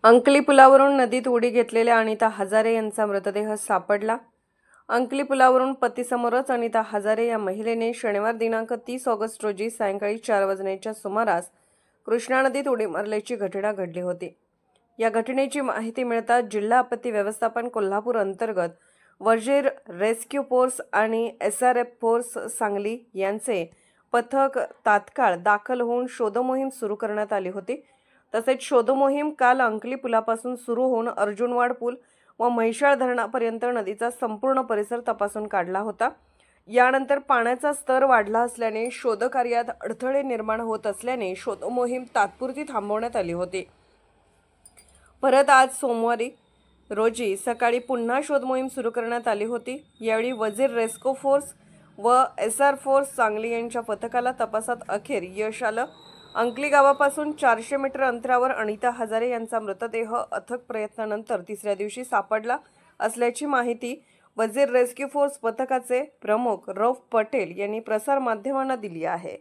अंकली पुलावरून नदीत उडी घेतलेल्या अनिता हजारे यांचा मृतदेह सापडला। अंकली पुलावरून पतीसमोरच अनिता हजारे या महिलेने शनिवार दिनांक 30 ऑगस्ट रोजी सायंकाळी 4 वाजण्याच्या सुमारास कृष्णा नदीत उडी मारल्याची घटना घडली होती। या घटनेची माहिती मिळताच जिल्हा आपत्ती व्यवस्थापन कोल्हापूर अंतर्गत वजीर रेस्क्यू फोर्स आणि SRF फोर्स सांगली यांचे पथक तात्काळ दाखल होऊन शोधमोहीम सुरू करण्यात आली होती। तसेच शोधमोहीम काल अंकली पुलापासून सुरू होऊन अर्जुनवाड पूल व म्हैसाळ धरणापर्यंत नदीचा संपूर्ण परिसर तपासून काढला होता। यानंतर पाण्याचा स्तर वाढला असल्याने शोधकार्यात अडथळे निर्माण होत असल्याने शोधमोहीम तात्पुरती थांबवण्यात आली होती। परत आज सोमवारी रोजी सकाळी पुन्हा शोधमोहीम सुरू करण्यात आली होती। यावेळी वजीर रेस्क्यू फोर्स व SR फोर्स सांगली यांच्या पथकाला तपासात अखेर यश आलं। अंकली गावापासून 400 मीटर अंतरावर अनिता हजारे यांचा मृतदेह अथक प्रयत्नानंतर तिसऱ्या दिवशी सापडला असल्याची माहिती वजीर रेस्क्यू फोर्स पथकाचे प्रमुख रौफ पटेल यांनी प्रसार माध्यमांना दिली आहे।